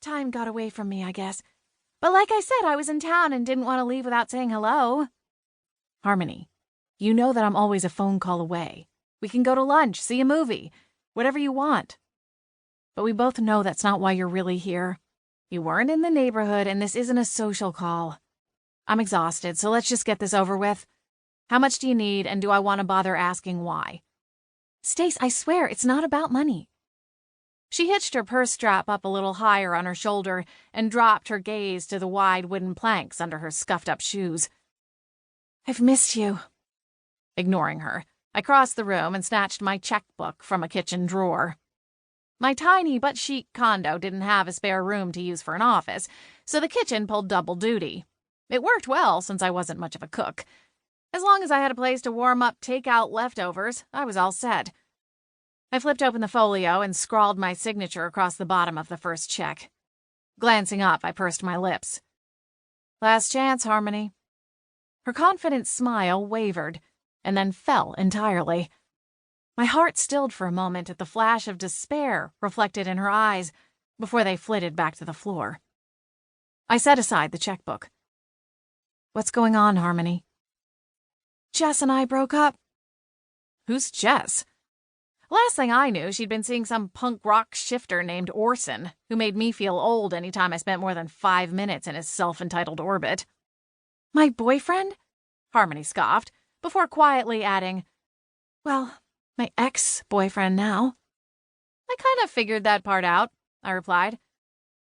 Time got away from me, I guess. But like I said, I was in town and didn't want to leave without saying hello. Harmony, you know that I'm always a phone call away. We can go to lunch, see a movie, whatever you want. But we both know that's not why you're really here. You weren't in the neighborhood, and this isn't a social call. I'm exhausted, so let's just get this over with. How much do you need, and do I want to bother asking why? Stace, I swear, it's not about money. She hitched her purse strap up a little higher on her shoulder and dropped her gaze to the wide wooden planks under her scuffed-up shoes. I've missed you. Ignoring her, I crossed the room and snatched my checkbook from a kitchen drawer. My tiny but chic condo didn't have a spare room to use for an office, so the kitchen pulled double duty. It worked well since I wasn't much of a cook. As long as I had a place to warm up takeout leftovers, I was all set. I flipped open the folio and scrawled my signature across the bottom of the first check. Glancing up, I pursed my lips. Last chance, Harmony. Her confident smile wavered, and then fell entirely. My heart stilled for a moment at the flash of despair reflected in her eyes before they flitted back to the floor. I set aside the checkbook. What's going on, Harmony? Jess and I broke up. Who's Jess? Last thing I knew, she'd been seeing some punk rock shifter named Orson, who made me feel old any time I spent more than 5 minutes in his self-entitled orbit. My boyfriend? Harmony scoffed, before quietly adding, well, my ex-boyfriend now. I kind of figured that part out, I replied.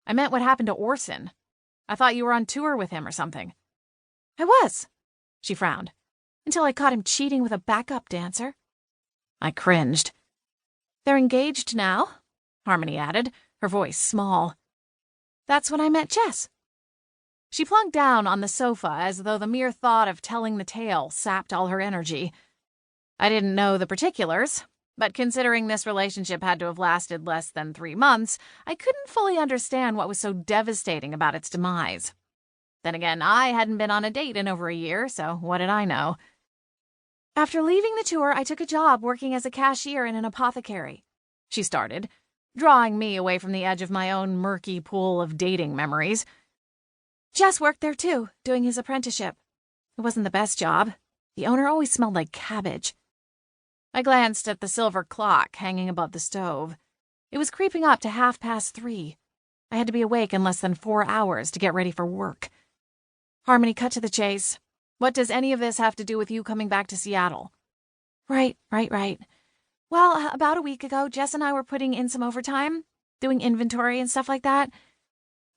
I meant what happened to Orson. I thought you were on tour with him or something. I was, she frowned, until I caught him cheating with a backup dancer. I cringed. They're engaged now, Harmony added, her voice small. That's when I met Jess. She plunked down on the sofa as though the mere thought of telling the tale sapped all her energy. I didn't know the particulars, but considering this relationship had to have lasted less than 3 months, I couldn't fully understand what was so devastating about its demise. Then again, I hadn't been on a date in over a year, so what did I know? After leaving the tour, I took a job working as a cashier in an apothecary, she started, drawing me away from the edge of my own murky pool of dating memories. Jess worked there too, doing his apprenticeship. It wasn't the best job. The owner always smelled like cabbage. I glanced at the silver clock hanging above the stove. It was creeping up to 3:30. I had to be awake in less than 4 hours to get ready for work. Harmony, cut to the chase. What does any of this have to do with you coming back to Seattle? Right. Well, about a week ago, Jess and I were putting in some overtime, doing inventory and stuff like that.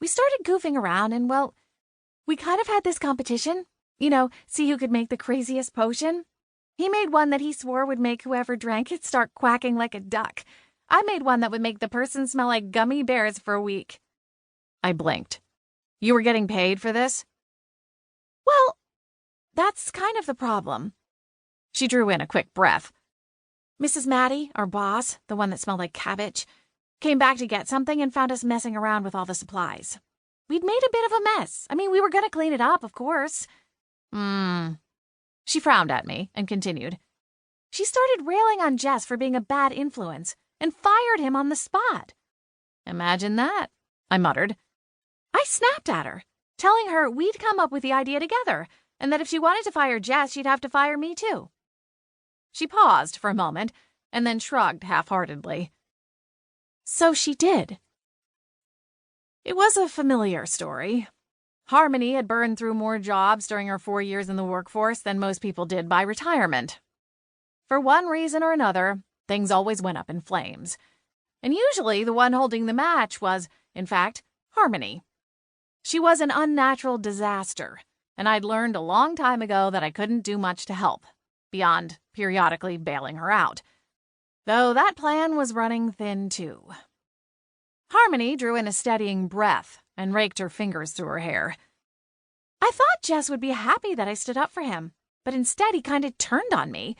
We started goofing around and, well, we kind of had this competition. You know, see who could make the craziest potion. He made one that he swore would make whoever drank it start quacking like a duck. I made one that would make the person smell like gummy bears for a week. I blinked. You were getting paid for this? Well, that's kind of the problem. She drew in a quick breath. Mrs. Maddie, our boss, the one that smelled like cabbage, came back to get something and found us messing around with all the supplies. We'd made a bit of a mess. I mean, we were going to clean it up, of course. She frowned at me and continued. She started railing on Jess for being a bad influence and fired him on the spot. Imagine that, I muttered. I snapped at her, telling her we'd come up with the idea together, and that if she wanted to fire Jess, she'd have to fire me too. She paused for a moment and then shrugged half-heartedly. So she did. It was a familiar story. Harmony had burned through more jobs during her 4 years in the workforce than most people did by retirement. For one reason or another, things always went up in flames. And usually the one holding the match was, in fact, Harmony. She was an unnatural disaster, and I'd learned a long time ago that I couldn't do much to help, beyond periodically bailing her out. Though that plan was running thin, too. Harmony drew in a steadying breath and raked her fingers through her hair. I thought Jess would be happy that I stood up for him, but instead he kind of turned on me.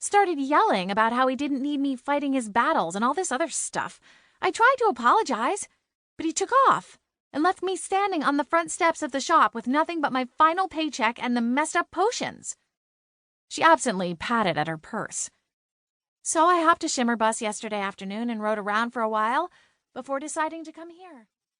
Started yelling about how he didn't need me fighting his battles and all this other stuff. I tried to apologize, but he took off and left me standing on the front steps of the shop with nothing but my final paycheck and the messed-up potions. She absently patted at her purse. So I hopped a shimmer bus yesterday afternoon and rode around for a while before deciding to come here.